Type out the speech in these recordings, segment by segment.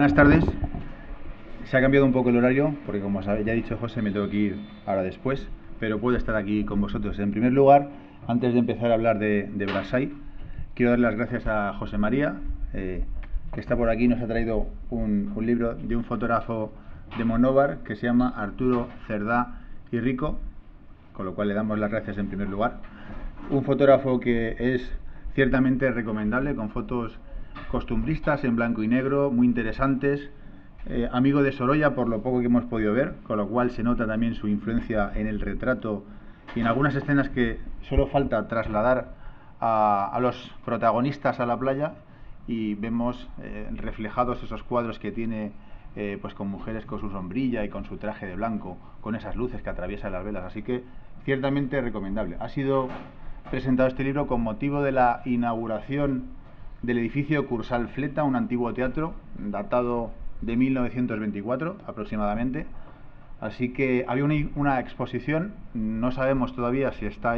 Buenas tardes. Se ha cambiado un poco el horario porque, como ya ha dicho José, me tengo que ir ahora después, pero puedo estar aquí con vosotros. En primer lugar, antes de empezar a hablar de Brassai, quiero dar las gracias a José María, que está por aquí. Nos ha traído un libro de un fotógrafo de Monóvar que se llama Arturo Cerdá y Rico, con lo cual le damos las gracias en primer lugar. Un fotógrafo que es ciertamente recomendable, con fotos costumbristas en blanco y negro, muy interesantes, amigo de Sorolla por lo poco que hemos podido ver, con lo cual se nota también su influencia en el retrato y en algunas escenas que solo falta trasladar a los protagonistas a la playa y vemos reflejados esos cuadros que tiene pues con mujeres con su sombrilla y con su traje de blanco, con esas luces que atraviesan las velas, así que ciertamente recomendable. Ha sido presentado este libro con motivo de la inauguración del edificio Cursal Fleta, un antiguo teatro datado de 1924 aproximadamente. Así que había una exposición, no sabemos todavía si está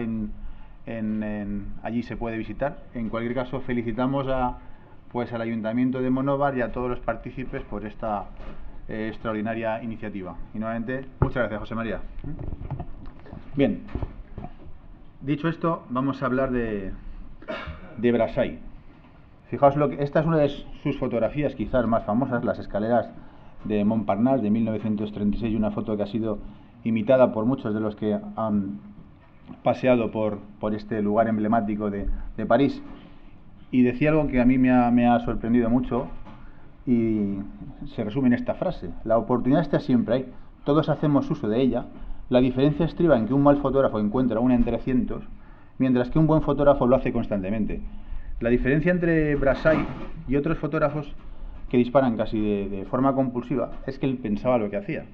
allí se puede visitar. En cualquier caso, felicitamos al Ayuntamiento de Monóvar y a todos los partícipes por esta extraordinaria iniciativa. Y nuevamente, muchas gracias, José María. Bien, dicho esto, vamos a hablar de Brassai. Fijaos, esta es una de sus fotografías quizás más famosas, las escaleras de Montparnasse de 1936, una foto que ha sido imitada por muchos de los que han paseado por este lugar emblemático de París. Y decía algo que a mí me ha sorprendido mucho y se resume en esta frase: la oportunidad está siempre ahí, todos hacemos uso de ella, la diferencia estriba en que un mal fotógrafo encuentra una entre cientos, mientras que un buen fotógrafo lo hace constantemente. La diferencia entre Brassai y otros fotógrafos que disparan casi de forma compulsiva es que él pensaba lo que hacía.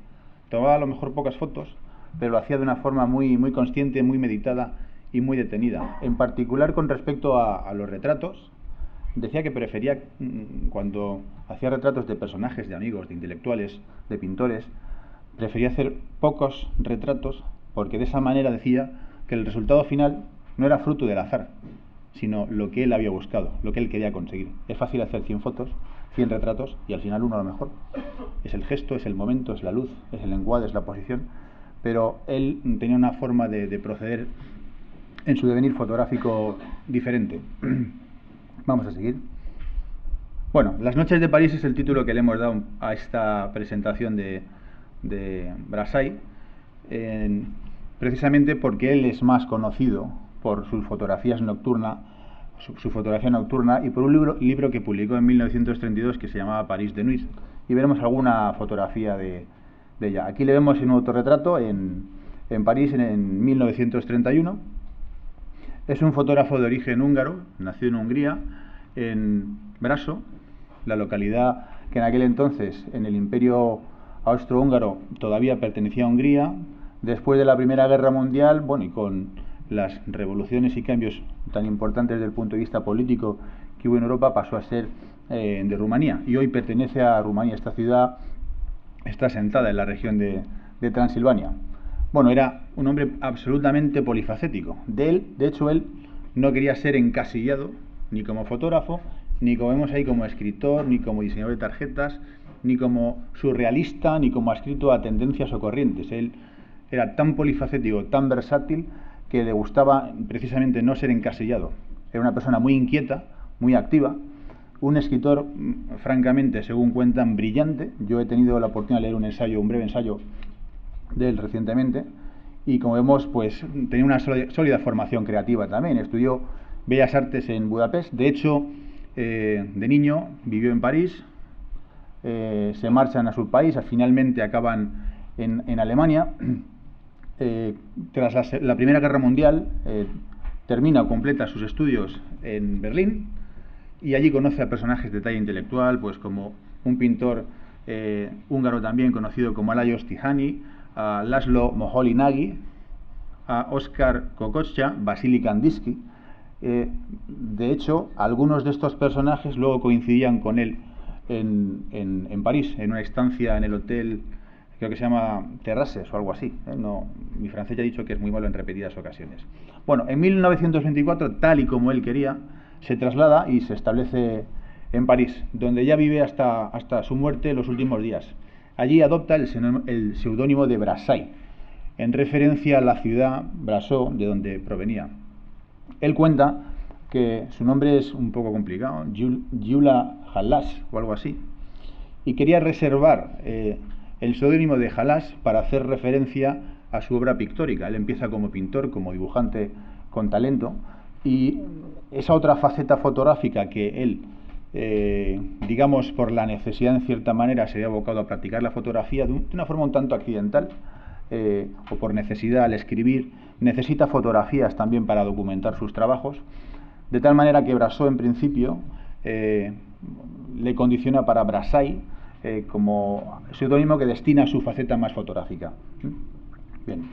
Tomaba a lo mejor pocas fotos, pero lo hacía de una forma muy consciente, muy meditada y muy detenida. En particular, con respecto a los retratos, decía que prefería, cuando hacía retratos de personajes, de amigos, de intelectuales, de pintores, prefería hacer pocos retratos, porque de esa manera decía que el resultado final no era fruto del azar, sino lo que él había buscado, lo que él quería conseguir. Es fácil hacer 100 fotos, 100 retratos, y al final uno a lo mejor es el gesto, es el momento, es la luz, es el encuadre, es la posición, pero él tenía una forma de proceder en su devenir fotográfico diferente. Vamos a seguir. Bueno, Las noches de París es el título que le hemos dado a esta presentación de Brassai, precisamente porque él es más conocido por sus fotografías nocturnas, su fotografía nocturna, y por un libro que publicó en 1932 que se llamaba París de Nuit, y veremos alguna fotografía de ella. Aquí le vemos en un autorretrato en París en 1931. Es un fotógrafo de origen húngaro, nació en Hungría, en Brașov, la localidad que en aquel entonces en el Imperio Austrohúngaro todavía pertenecía a Hungría. Después de la Primera Guerra Mundial, bueno, y con las revoluciones y cambios tan importantes desde el punto de vista político que hubo en Europa, pasó a ser de Rumanía, y hoy pertenece a Rumanía. Esta ciudad está asentada en la región de Transilvania. Bueno, era un hombre absolutamente polifacético. De hecho, él no quería ser encasillado ni como fotógrafo, ni como vemos ahí como escritor, ni como diseñador de tarjetas, ni como surrealista, ni como adscrito a tendencias o corrientes. Él era tan polifacético, tan versátil, que le gustaba precisamente no ser encasillado. Era una persona muy inquieta, muy activa, un escritor, francamente, según cuentan, brillante. Yo he tenido la oportunidad de leer un breve ensayo de él recientemente, y como vemos, pues tenía una sólida formación creativa también. Estudió Bellas Artes en Budapest. De hecho, de niño vivió en París, se marchan a su país, finalmente acaban en Alemania. Tras la Primera Guerra Mundial, termina o completa sus estudios en Berlín, y allí conoce a personajes de talla intelectual, pues como un pintor húngaro también conocido como Lajos Tihany, a László Moholy-Nagy, a Oskar Kokoschka, Vasily Kandinsky. De hecho, algunos de estos personajes luego coincidían con él en París, en una estancia en el hotel, creo que se llama Terrasses o algo así, no, mi francés ya ha dicho que es muy malo en repetidas ocasiones. Bueno, en 1924, tal y como él quería, se traslada y se establece en París, donde ya vive hasta su muerte en los últimos días. Allí adopta el seudónimo de Brassai, en referencia a la ciudad Brassó, de donde provenía. Él cuenta que su nombre es un poco complicado, Gyula Halas o algo así, y quería reservar el seudónimo de Halas para hacer referencia a su obra pictórica. Él empieza como pintor, como dibujante con talento, y esa otra faceta fotográfica que él, digamos por la necesidad en cierta manera, se había abocado a practicar la fotografía de una forma un tanto accidental, o por necesidad al escribir, necesita fotografías también para documentar sus trabajos, de tal manera que Brassó en principio le condiciona para Brassai como seudónimo que destina a su faceta más fotográfica. Bien.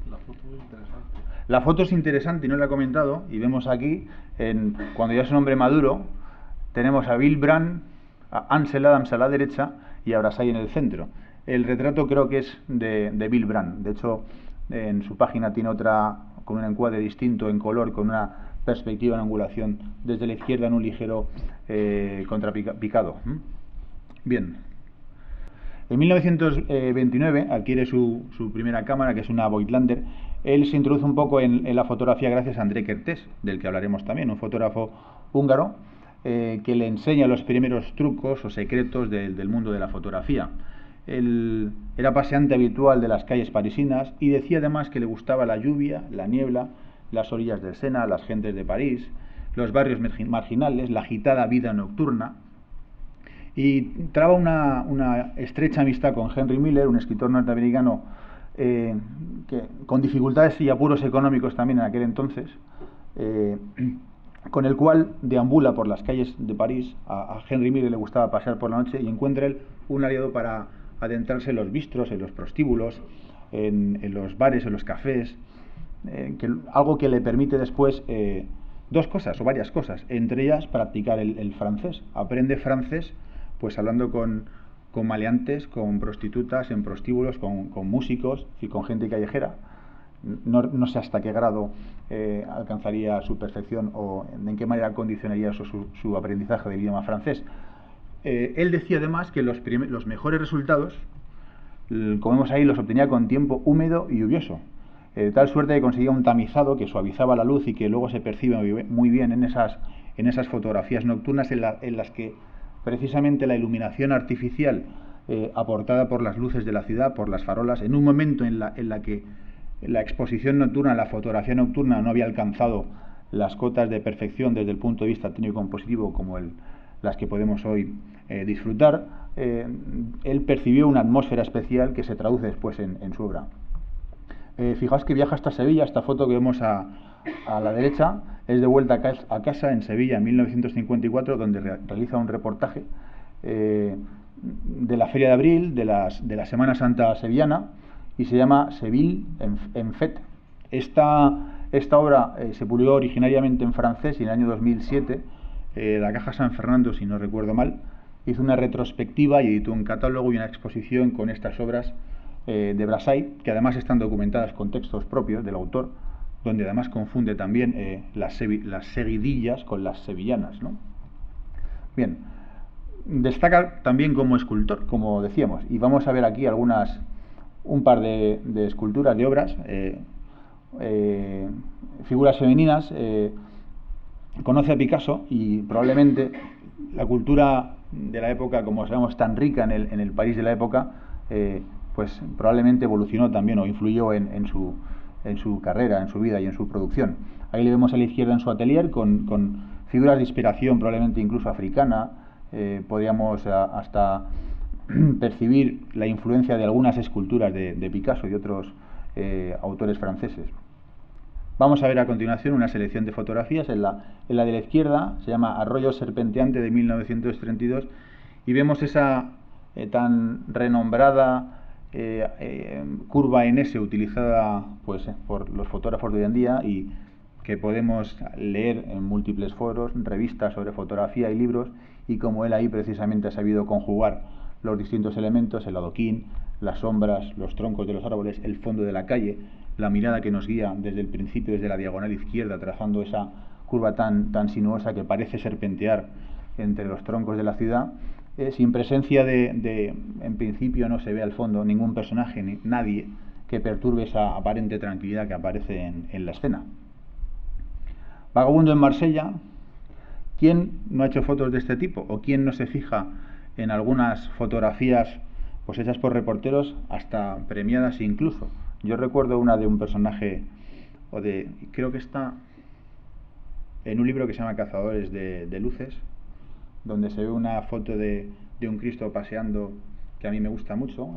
La foto es interesante. La foto es interesante y no la he comentado, y vemos aquí, cuando ya es un hombre maduro, tenemos a Bill Brandt, a Ansel Adams a la derecha y a Brassai en el centro. El retrato creo que es de Bill Brandt. De hecho, en su página tiene otra con un encuadre distinto en color, con una perspectiva en angulación desde la izquierda en un ligero contrapicado. Bien. En 1929 adquiere su primera cámara, que es una Voigtlander. Él se introduce un poco en la fotografía gracias a André Kertész, del que hablaremos también, un fotógrafo húngaro que le enseña los primeros trucos o secretos del mundo de la fotografía. Él era paseante habitual de las calles parisinas y decía además que le gustaba la lluvia, la niebla, las orillas del Sena, las gentes de París, los barrios marginales, la agitada vida nocturna, y traba una estrecha amistad con Henry Miller, un escritor norteamericano que, con dificultades y apuros económicos también en aquel entonces, con el cual deambula por las calles de París. A Henry Miller le gustaba pasear por la noche y encuentra él un aliado para adentrarse en los bistros, en los prostíbulos, en los bares, en los cafés, algo que le permite después dos cosas o varias cosas, entre ellas practicar el francés. Aprende francés pues hablando con maleantes, con prostitutas, en prostíbulos, con músicos y con gente callejera. No sé hasta qué grado alcanzaría su perfección o en qué manera condicionaría eso su aprendizaje del idioma francés. Él decía además que los mejores resultados, como vemos ahí, los obtenía con tiempo húmedo y lluvioso, de tal suerte que conseguía un tamizado que suavizaba la luz y que luego se percibe muy bien en esas fotografías nocturnas en las que precisamente la iluminación artificial aportada por las luces de la ciudad, por las farolas, en un momento en la que la exposición nocturna, la fotografía nocturna no había alcanzado las cotas de perfección desde el punto de vista técnico-compositivo como las que podemos hoy disfrutar, él percibió una atmósfera especial que se traduce después en su obra. Fijaos que viaja hasta Sevilla. Esta foto que vemos a la derecha es de vuelta a casa en Sevilla en 1954, donde realiza un reportaje de la Feria de Abril, de la Semana Santa sevillana, y se llama Seville en Fête. Esta obra se publicó originariamente en francés y en el año 2007 la Caja San Fernando, si no recuerdo mal, hizo una retrospectiva y editó un catálogo y una exposición con estas obras de Brassai, que además están documentadas con textos propios del autor, donde además confunde también las seguidillas con las sevillanas, ¿no? Bien, destaca también como escultor, como decíamos, y vamos a ver aquí un par de esculturas, de obras, figuras femeninas. Conoce a Picasso y probablemente la cultura de la época, como sabemos, tan rica en el París de la época, pues probablemente evolucionó también o influyó en su carrera, en su vida y en su producción. Ahí le vemos a la izquierda en su atelier con figuras de inspiración probablemente incluso africana. Podríamos hasta percibir la influencia de algunas esculturas de Picasso y otros autores franceses. Vamos a ver a continuación una selección de fotografías. En la de la izquierda se llama Arroyo Serpenteante, de 1932, y vemos esa tan renombrada curva en S utilizada pues por los fotógrafos de hoy en día y que podemos leer en múltiples foros, revistas sobre fotografía y libros, y como él ahí precisamente ha sabido conjugar los distintos elementos, el adoquín, las sombras, los troncos de los árboles, el fondo de la calle, la mirada que nos guía desde el principio, desde la diagonal izquierda, trazando esa curva tan sinuosa que parece serpentear entre los troncos de la ciudad, sin presencia en principio no se ve al fondo ningún personaje, ni nadie que perturbe esa aparente tranquilidad que aparece en la escena. Vagabundo en Marsella. ¿Quién no ha hecho fotos de este tipo? ¿O quién no se fija en algunas fotografías pues hechas por reporteros, hasta premiadas incluso? Yo recuerdo una de un personaje, creo que está en un libro que se llama Cazadores de Luces, donde se ve una foto de un Cristo paseando, que a mí me gusta mucho,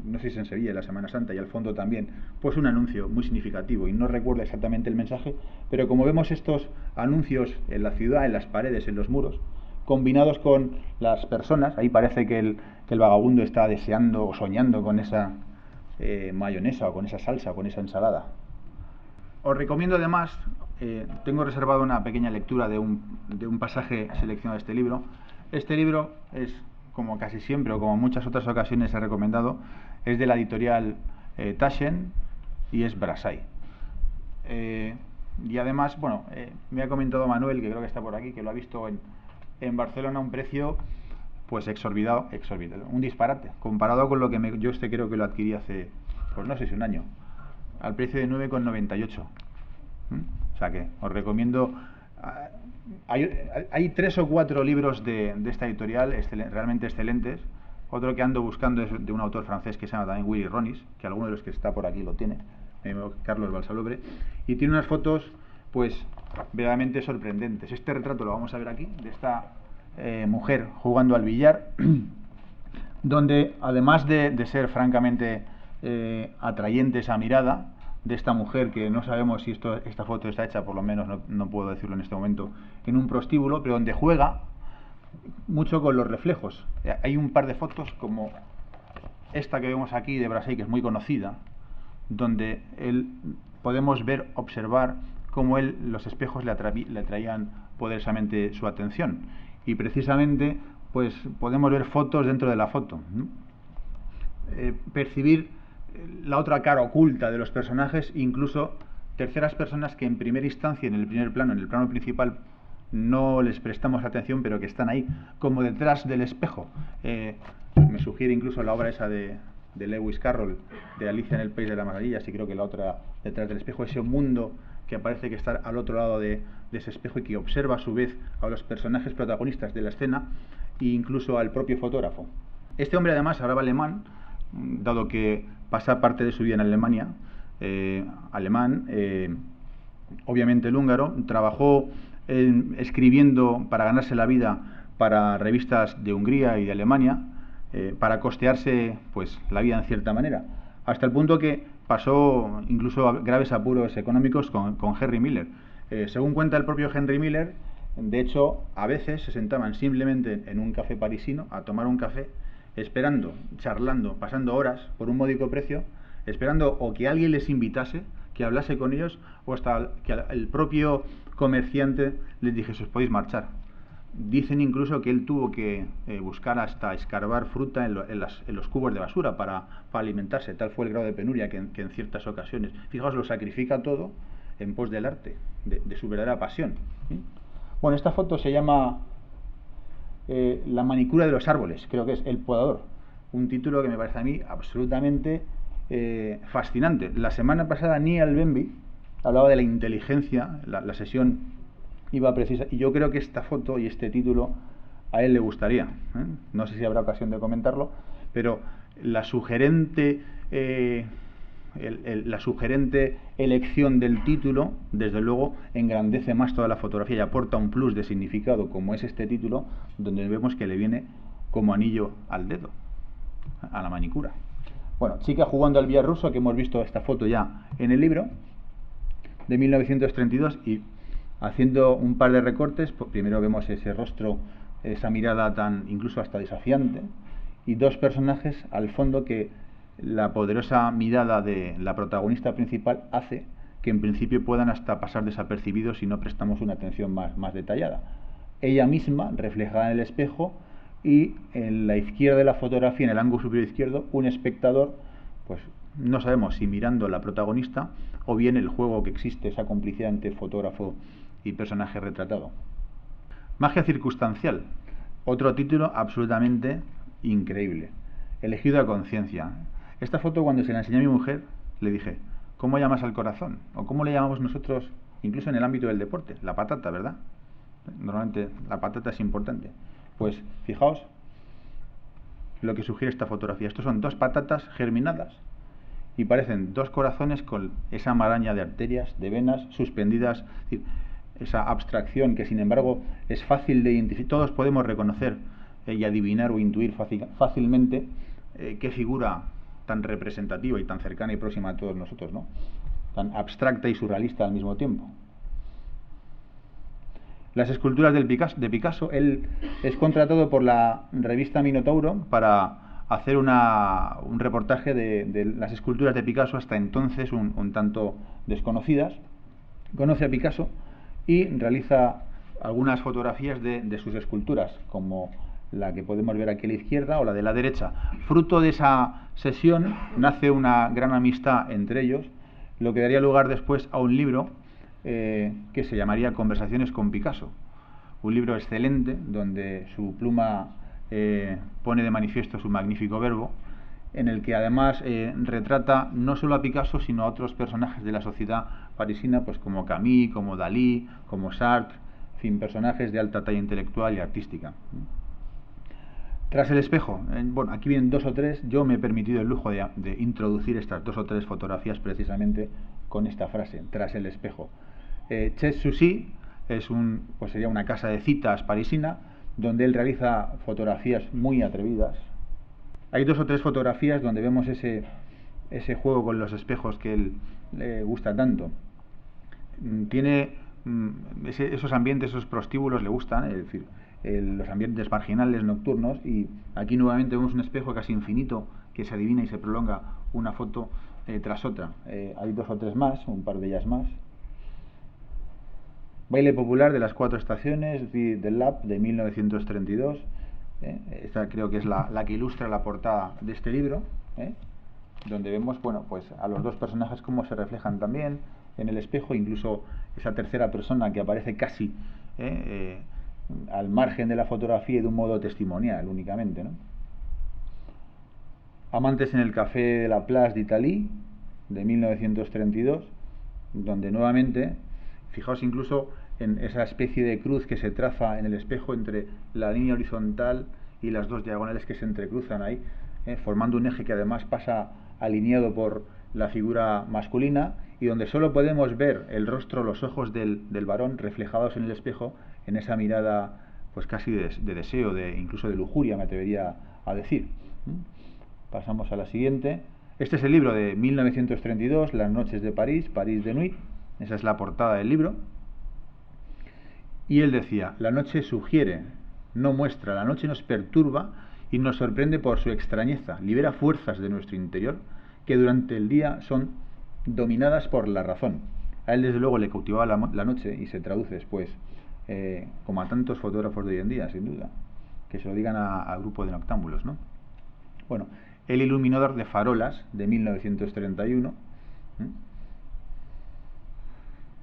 no sé si es en Sevilla, en la Semana Santa, y al fondo también, pues un anuncio muy significativo, y no recuerdo exactamente el mensaje, pero como vemos estos anuncios en la ciudad, en las paredes, en los muros, combinados con las personas, ahí parece que el vagabundo está deseando o soñando con esa mayonesa, o con esa salsa, o con esa ensalada. Os recomiendo además, tengo reservado una pequeña lectura de un pasaje seleccionado de este libro. Este libro es, como casi siempre, o como en muchas otras ocasiones he recomendado, es de la editorial Taschen y es Brassai. Y además, bueno, me ha comentado Manuel, que creo que está por aquí, que lo ha visto en Barcelona a un precio pues exorbitado, un disparate, comparado con lo que yo creo que lo adquirí hace, pues no sé si un año, al precio de 9,98. O sea que os recomiendo. Hay 3 o 4 libros de esta editorial realmente excelentes. Otro que ando buscando es de un autor francés que se llama también Willy Ronis, que alguno de los que está por aquí lo tiene, Carlos Balsalobre, y tiene unas fotos pues verdaderamente sorprendentes. Este retrato lo vamos a ver aquí, de esta mujer jugando al billar, donde además de ser francamente atrayente esa mirada de esta mujer, que no sabemos si esta foto está hecha, por lo menos no puedo decirlo en este momento, en un prostíbulo, pero donde juega mucho con los reflejos. Hay un par de fotos como esta que vemos aquí de Brassai, que es muy conocida, donde podemos observar cómo los espejos le atraían poderosamente su atención, y precisamente pues podemos ver fotos dentro de la foto, percibir la otra cara oculta de los personajes, incluso terceras personas que en primera instancia, en el primer plano, en el plano principal, no les prestamos atención, pero que están ahí, como detrás del espejo. Me sugiere incluso la obra esa de Lewis Carroll, de Alicia en el País de las Maravillas, y creo que la otra detrás del espejo, ese mundo que parece que está al otro lado de ese espejo y que observa a su vez a los personajes protagonistas de la escena e incluso al propio fotógrafo. Este hombre además hablaba alemán, dado que pasa parte de su vida en Alemania, alemán, obviamente el húngaro, trabajó escribiendo para ganarse la vida para revistas de Hungría y de Alemania, para costearse pues la vida en cierta manera, hasta el punto que pasó incluso a graves apuros económicos con Henry Miller. Según cuenta el propio Henry Miller, de hecho, a veces se sentaban simplemente en un café parisino a tomar un café, esperando, charlando, pasando horas por un módico precio, esperando o que alguien les invitase, que hablase con ellos, o hasta que el propio comerciante les dijese: os podéis marchar. Dicen incluso que él tuvo que buscar hasta escarbar fruta en los cubos de basura para alimentarse. Tal fue el grado de penuria que en ciertas ocasiones, fijaos, lo sacrifica todo en pos del arte, de su verdadera pasión. Bueno, esta foto se llama La manicura de los árboles, creo que es El podador, un título que me parece a mí absolutamente fascinante. La semana pasada Neal Benby hablaba de la inteligencia, la sesión iba precisa, y yo creo que esta foto y este título a él le gustaría, no sé si habrá ocasión de comentarlo, pero la sugerente elección del título, desde luego, engrandece más toda la fotografía y aporta un plus de significado, como es este título, donde vemos que le viene como anillo al dedo, a la manicura. Bueno, chica jugando al billar ruso, que hemos visto esta foto ya en el libro, de 1932, y haciendo un par de recortes, pues primero vemos ese rostro, esa mirada tan incluso hasta desafiante, y dos personajes al fondo que la poderosa mirada de la protagonista principal hace que en principio puedan hasta pasar desapercibidos si no prestamos una atención más detallada. Ella misma reflejada en el espejo, y en la izquierda de la fotografía, en el ángulo superior izquierdo, un espectador, pues no sabemos si mirando a la protagonista o bien el juego que existe, esa complicidad entre fotógrafo y personaje retratado. Magia circunstancial, otro título absolutamente increíble, elegido a conciencia. Esta foto, cuando se la enseñé a mi mujer, le dije, ¿cómo llamas al corazón? O ¿cómo le llamamos nosotros, incluso en el ámbito del deporte? La patata, ¿verdad? Normalmente la patata es importante. Pues fijaos lo que sugiere esta fotografía. Estos son dos patatas germinadas y parecen dos corazones con esa maraña de arterias, de venas suspendidas, es decir, esa abstracción que sin embargo es fácil de identificar. Todos podemos reconocer y adivinar o intuir fácilmente qué figura tan representativa y tan cercana y próxima a todos nosotros, ¿no? Tan abstracta y surrealista al mismo tiempo. Las esculturas de Picasso, él es contratado por la revista Minotauro para hacer un reportaje de las esculturas de Picasso, hasta entonces un tanto desconocidas. Conoce a Picasso y realiza algunas fotografías de sus esculturas, como la que podemos ver aquí a la izquierda o la de la derecha. Fruto de esa sesión nace una gran amistad entre ellos, lo que daría lugar después a un libro que se llamaría Conversaciones con Picasso, un libro excelente donde su pluma pone de manifiesto su magnífico verbo, en el que además retrata no solo a Picasso sino a otros personajes de la sociedad parisina, pues como Camus, como Dalí, como Sartre, en fin, personajes de alta talla intelectual y artística. Tras el espejo, bueno, aquí vienen dos o tres. Yo me he permitido el lujo de introducir estas dos o tres fotografías precisamente con esta frase, tras el espejo. Chez Soucy pues sería una casa de citas parisina donde él realiza fotografías muy atrevidas. Hay dos o tres fotografías donde vemos ese juego con los espejos que él le gusta tanto. Tiene esos ambientes, esos prostíbulos le gustan, es decir, los ambientes marginales nocturnos, y aquí nuevamente vemos un espejo casi infinito que se adivina y se prolonga una foto tras otra. Hay dos o tres más, un par de ellas más. Baile popular de las 4 estaciones, The Lab, de 1932. Esta creo que es la que ilustra la portada de este libro, donde vemos, bueno, pues a los dos personajes cómo se reflejan también en el espejo, incluso esa tercera persona que aparece casi al margen de la fotografía y de un modo testimonial únicamente, ¿no? Amantes en el Café de la Place d'Italie, de 1932, donde nuevamente, fijaos incluso en esa especie de cruz que se traza en el espejo entre la línea horizontal y las dos diagonales que se entrecruzan ahí, formando un eje que además pasa alineado por la figura masculina, y donde solo podemos ver el rostro, los ojos del varón reflejados en el espejo, en esa mirada pues casi de deseo, incluso de lujuria, me atrevería a decir. Pasamos a la siguiente. Este es el libro de 1932, Las noches de París, París de Nuit. Esa es la portada del libro. Y él decía, la noche sugiere, no muestra, la noche nos perturba y nos sorprende por su extrañeza, libera fuerzas de nuestro interior que durante el día son dominadas por la razón. A él desde luego le cautivaba la noche, y se traduce después, como a tantos fotógrafos de hoy en día, sin duda, que se lo digan al grupo de noctámbulos, ¿no? Bueno, El iluminador de farolas, de 1931.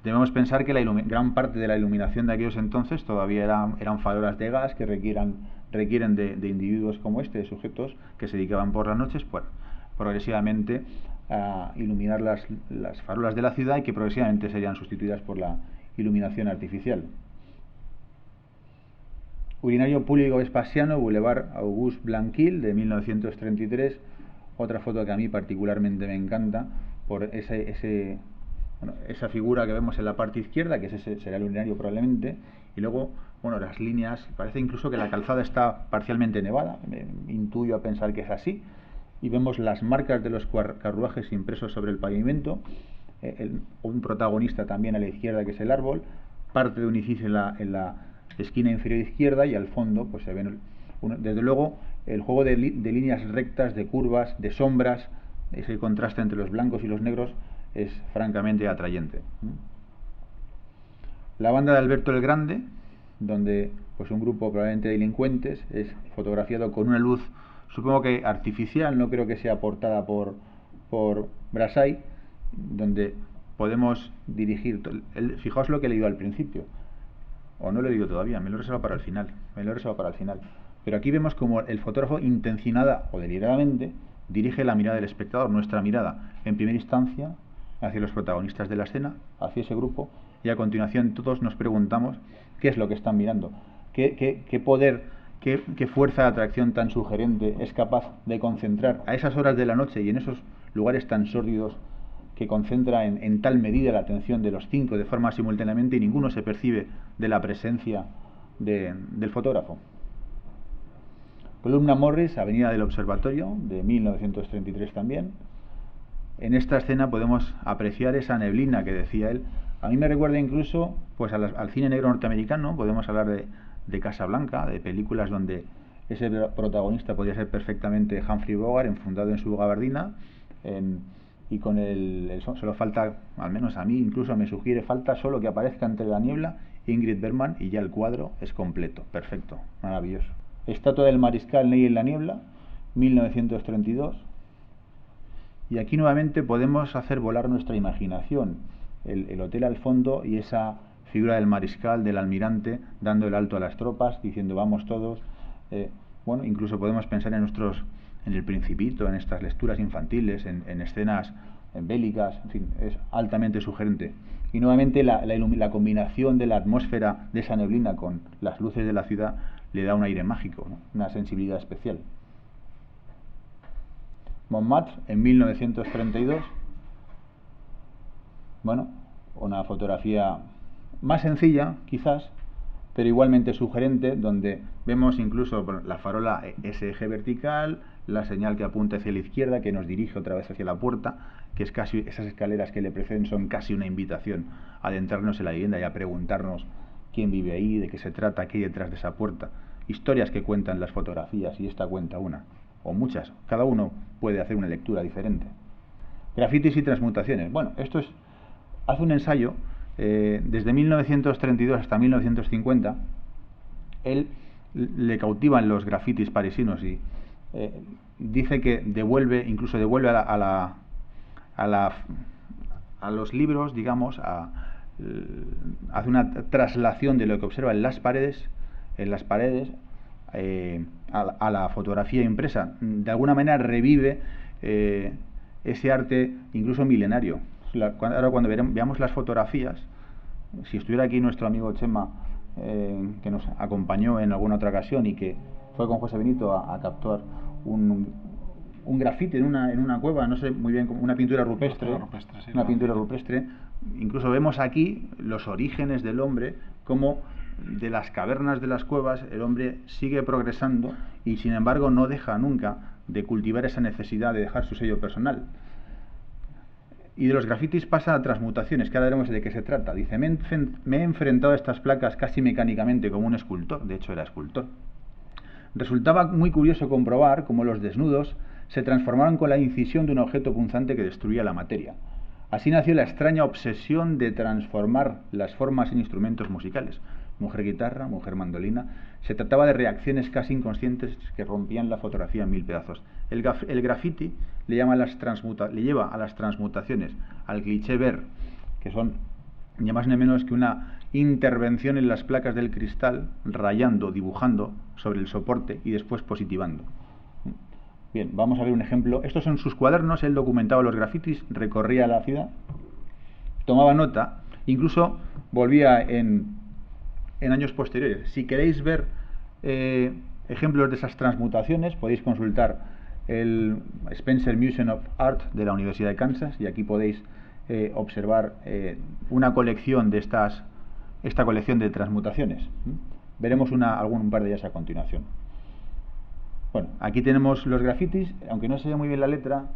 Debemos pensar que gran parte de la iluminación de aquellos entonces todavía eran farolas de gas que requieren de individuos como este, de sujetos que se dedicaban por las noches, pues, progresivamente a iluminar las farolas de la ciudad, y que progresivamente serían sustituidas por la iluminación artificial. Urinario público Vespasiano, Boulevard Auguste Blanquil, de 1933. Otra foto que a mí particularmente me encanta por esa figura que vemos en la parte izquierda, que será el urinario probablemente, y luego, bueno, las líneas, parece incluso que la calzada está parcialmente nevada, me intuyo a pensar que es así, y vemos las marcas de los carruajes impresos sobre el pavimento, un protagonista también a la izquierda que es el árbol, parte de un edificio en la esquina inferior izquierda, y al fondo pues se ven, desde luego, el juego de líneas rectas, de curvas, de sombras, ese contraste entre los blancos y los negros es francamente atrayente. La banda de Alberto el Grande, donde pues un grupo probablemente de delincuentes es fotografiado con una luz, supongo que artificial, no creo que sea aportada por Brassai, donde podemos dirigir, fijaos lo que he leído al principio, o no lo he leído todavía, me lo he reservado para el final, Pero aquí vemos como el fotógrafo intencionada o deliberadamente dirige la mirada del espectador, nuestra mirada, en primera instancia hacia los protagonistas de la escena, hacia ese grupo, y a continuación todos nos preguntamos qué es lo que están mirando, qué poder, qué fuerza de atracción tan sugerente es capaz de concentrar a esas horas de la noche y en esos lugares tan sórdidos, que concentra en tal medida la atención de los 5 de forma simultáneamente y ninguno se percibe de la presencia del fotógrafo. Columna Morris, Avenida del Observatorio, de 1933 también. En esta escena podemos apreciar esa neblina que decía él. A mí me recuerda incluso pues al cine negro norteamericano. Podemos hablar de Casablanca, de películas donde ese protagonista podría ser perfectamente Humphrey Bogart, enfundado en su gabardina, y con solo falta, al menos a mí incluso me sugiere, falta solo que aparezca entre la niebla Ingrid Bergman y ya el cuadro es completo, perfecto, maravilloso. Estatua del Mariscal Ney en la niebla, 1932. Y aquí nuevamente podemos hacer volar nuestra imaginación. El hotel al fondo y esa figura del mariscal, del almirante, dando el alto a las tropas, diciendo vamos todos. Bueno, incluso podemos pensar en el Principito, en estas lecturas infantiles, en escenas bélicas, en fin, es altamente sugerente. Y nuevamente la combinación de la atmósfera de esa neblina con las luces de la ciudad le da un aire mágico, ¿no? Una sensibilidad especial. Montmartre, en 1932. Bueno, una fotografía más sencilla, quizás, pero igualmente sugerente, donde vemos incluso la farola, ese eje vertical, la señal que apunta hacia la izquierda, que nos dirige otra vez hacia la puerta, que es casi, esas escaleras que le preceden son casi una invitación a adentrarnos en la vivienda y a preguntarnos quién vive ahí, de qué se trata, qué hay detrás de esa puerta. Historias que cuentan las fotografías, y esta cuenta una, o muchas, cada uno puede hacer una lectura diferente. Grafitis y transmutaciones. Bueno, hace un ensayo, desde 1932 hasta 1950, él le cautivan los grafitis parisinos y dice que incluso devuelve a los libros, digamos, hace una traslación de lo que observa en las paredes, a la fotografía impresa. De alguna manera revive ese arte incluso milenario. Ahora cuando veamos las fotografías, si estuviera aquí nuestro amigo Chema, que nos acompañó en alguna otra ocasión y que fue con José Benito a capturar un grafiti en una cueva, no sé muy bien, como una pintura rupestre, pintura rupestre. Incluso vemos aquí los orígenes del hombre, como de las cavernas de las cuevas el hombre sigue progresando y sin embargo no deja nunca de cultivar esa necesidad de dejar su sello personal. Y de los grafitis pasa a transmutaciones, que ahora veremos de qué se trata. Dice, me he enfrentado a estas placas casi mecánicamente como un escultor, de hecho era escultor. Resultaba muy curioso comprobar cómo los desnudos se transformaron con la incisión de un objeto punzante que destruía la materia. Así nació la extraña obsesión de transformar las formas en instrumentos musicales. Mujer guitarra, mujer mandolina. Se trataba de reacciones casi inconscientes que rompían la fotografía en 1000 pedazos. El graffiti le lleva a las transmutaciones, al cliché ver, que son ni más ni menos que una intervención en las placas del cristal, rayando, dibujando sobre el soporte y después positivando. Bien, vamos a ver un ejemplo. Estos son sus cuadernos, él documentaba los grafitis, recorría la ciudad, tomaba nota, incluso volvía en años posteriores. Si queréis ver ejemplos de esas transmutaciones, podéis consultar el Spencer Museum of Art de la Universidad de Kansas, y aquí podéis observar una colección de esta colección de transmutaciones. Veremos un par de ellas a continuación. Bueno, aquí tenemos los grafitis, aunque no se ve muy bien la letra,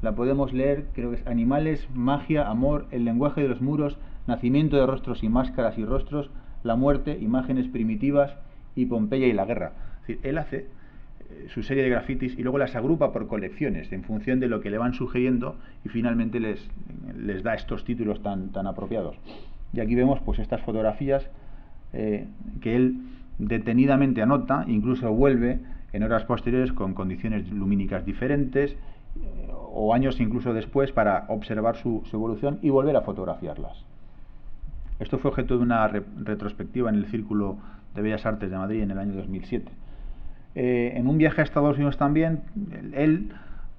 la podemos leer, creo que es animales, magia, amor, el lenguaje de los muros, nacimiento de rostros y máscaras y rostros, la muerte, imágenes primitivas y Pompeya y la guerra. Es decir, él hace su serie de grafitis y luego las agrupa por colecciones en función de lo que le van sugiriendo y finalmente les da estos títulos tan apropiados. Y aquí vemos pues estas fotografías que él detenidamente anota, incluso vuelve en horas posteriores con condiciones lumínicas diferentes o años incluso después para observar su evolución y volver a fotografiarlas. Esto fue objeto de una retrospectiva en el Círculo de Bellas Artes de Madrid en el año 2007. En un viaje a Estados Unidos también, él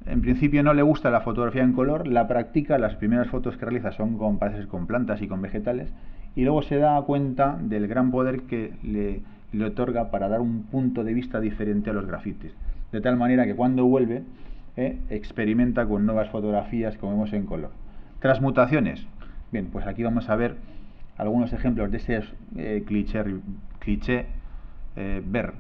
en principio no le gusta la fotografía en color, la practica, las primeras fotos que realiza son parece con plantas y con vegetales, y luego se da cuenta del gran poder que le otorga para dar un punto de vista diferente a los grafitis. De tal manera que cuando vuelve, experimenta con nuevas fotografías, como vemos, en color. Transmutaciones. Bien, pues aquí vamos a ver algunos ejemplos de ese cliché ver.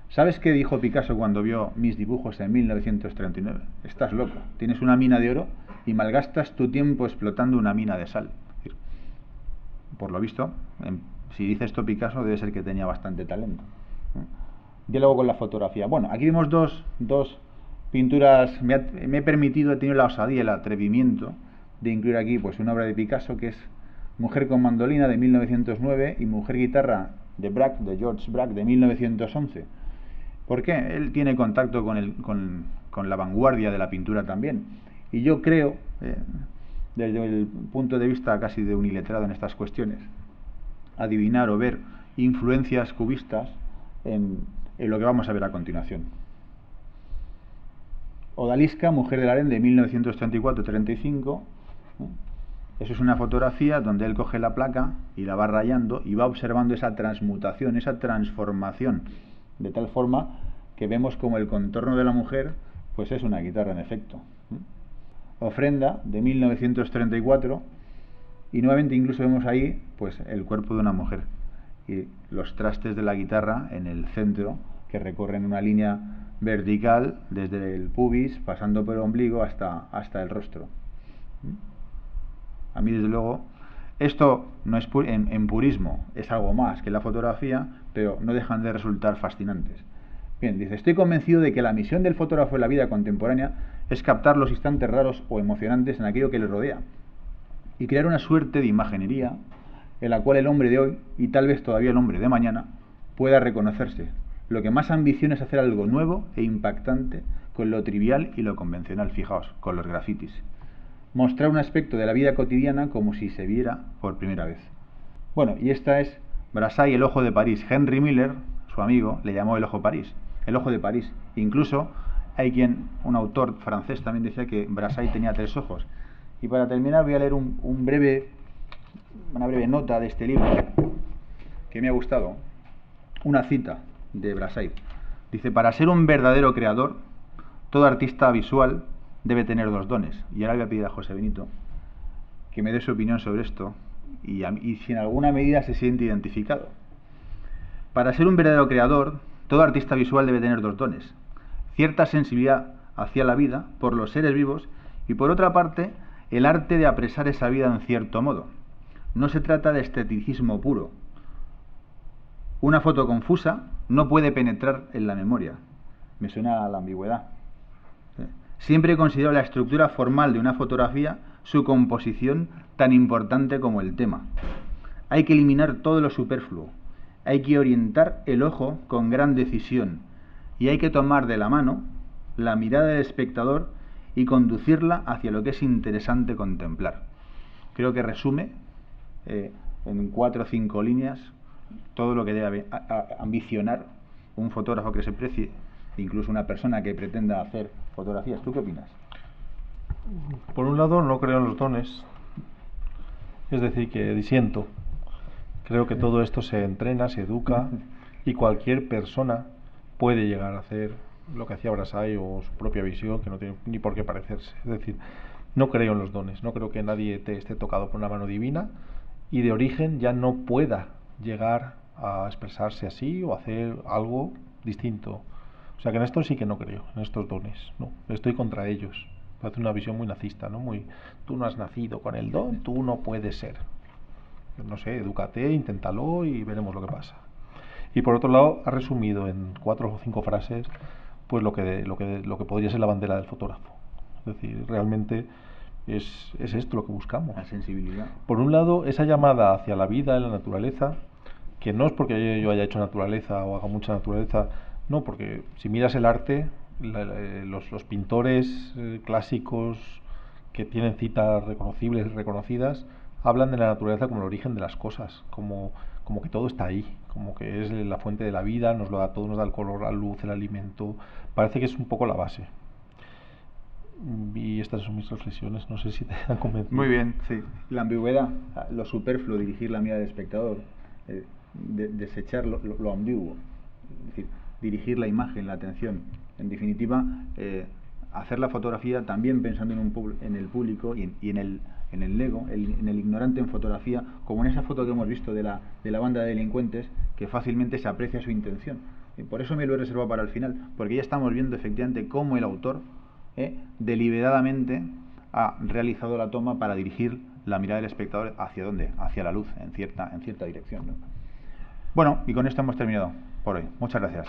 ¿Sabes qué dijo Picasso cuando vio mis dibujos en 1939? Estás loco, tienes una mina de oro y malgastas tu tiempo explotando una mina de sal. Por lo visto, si dice esto Picasso, debe ser que tenía bastante talento. Diálogo con la fotografía. Bueno, aquí vemos dos pinturas. Me he permitido, he tenido la osadía, el atrevimiento de incluir aquí pues una obra de Picasso que es Mujer con mandolina, de 1909, y Mujer guitarra, de George Braque, de 1911. ¿Por qué? Él tiene contacto con la vanguardia de la pintura también. Y yo creo, desde el punto de vista casi de un iletrado en estas cuestiones, adivinar o ver influencias cubistas en lo que vamos a ver a continuación. Odalisca, Mujer del Harén, de 1934-35. Eso es una fotografía donde él coge la placa y la va rayando y va observando esa transmutación, esa transformación, de tal forma que vemos como el contorno de la mujer pues es una guitarra en efecto. Ofrenda, de 1934, y nuevamente incluso vemos ahí pues el cuerpo de una mujer y los trastes de la guitarra en el centro, que recorren una línea vertical desde el pubis pasando por el ombligo hasta el rostro. A mí, desde luego, esto no es en purismo, es algo más que la fotografía, pero no dejan de resultar fascinantes. Bien, dice, estoy convencido de que la misión del fotógrafo en la vida contemporánea es captar los instantes raros o emocionantes en aquello que le rodea y crear una suerte de imaginería en la cual el hombre de hoy, y tal vez todavía el hombre de mañana, pueda reconocerse. Lo que más ambiciona es hacer algo nuevo e impactante con lo trivial y lo convencional, fijaos, con los grafitis. Mostrar un aspecto de la vida cotidiana como si se viera por primera vez. Bueno, y esta es Brassai, el ojo de París. Henry Miller, su amigo, le llamó el ojo de París. Incluso hay un autor francés también decía que Brassai tenía 3 ojos. Y para terminar voy a leer una breve nota de este libro que me ha gustado. Una cita de Brassai. Dice, para ser un verdadero creador, todo artista visual debe tener 2 dones. Y ahora voy a pedir a José Benito que me dé su opinión sobre esto y si en alguna medida se siente identificado. Para ser un verdadero creador, todo artista visual debe tener 2 dones. Cierta sensibilidad hacia la vida por los seres vivos y, por otra parte, el arte de apresar esa vida en cierto modo. No se trata de esteticismo puro. Una foto confusa no puede penetrar en la memoria. Me suena a la ambigüedad. Siempre he considerado la estructura formal de una fotografía, su composición, tan importante como el tema. Hay que eliminar todo lo superfluo. Hay que orientar el ojo con gran decisión y hay que tomar de la mano la mirada del espectador y conducirla hacia lo que es interesante contemplar. Creo que resume en 4 o 5 líneas todo lo que debe ambicionar un fotógrafo que se precie, incluso una persona que pretenda hacer fotografías. ¿Tú qué opinas? Por un lado, no creo en los dones, es decir, que disiento. Creo que todo esto se entrena, se educa y cualquier persona puede llegar a hacer lo que hacía Brassai o su propia visión, que no tiene ni por qué parecerse. Es decir, no creo en los dones, no creo que nadie esté tocado por una mano divina y de origen ya no pueda llegar a expresarse así o hacer algo distinto. O sea que en esto sí que no creo, en estos dones, no, estoy contra ellos. Parece una visión muy nazista, ¿no? Tú no has nacido con el don, tú no puedes ser. No sé, edúcate, inténtalo y veremos lo que pasa. Y por otro lado, ha resumido en 4 o 5 frases pues lo que podría ser la bandera del fotógrafo. Es decir, realmente es esto lo que buscamos. La sensibilidad. Por un lado, esa llamada hacia la vida, la naturaleza, que no es porque yo haya hecho naturaleza o haga mucha naturaleza, no, porque si miras el arte, los pintores clásicos que tienen citas reconocibles y reconocidas, hablan de la naturaleza como el origen de las cosas, como que todo está ahí, como que es la fuente de la vida, nos lo da todo, nos da el color, la luz, el alimento. Parece que es un poco la base. Y estas son mis reflexiones, no sé si te han convencido. Muy bien, sí. La ambigüedad, lo superfluo, dirigir la mirada del espectador, desechar lo ambiguo, es decir, dirigir la imagen, la atención. En definitiva, hacer la fotografía también pensando en el público y en el ego, en el ignorante en fotografía, como en esa foto que hemos visto de la banda de delincuentes, que fácilmente se aprecia su intención. Y por eso me lo he reservado para el final, porque ya estamos viendo efectivamente cómo el autor deliberadamente ha realizado la toma para dirigir la mirada del espectador hacia dónde, hacia la luz, en cierta dirección, ¿no? Bueno, y con esto hemos terminado por hoy. Muchas gracias.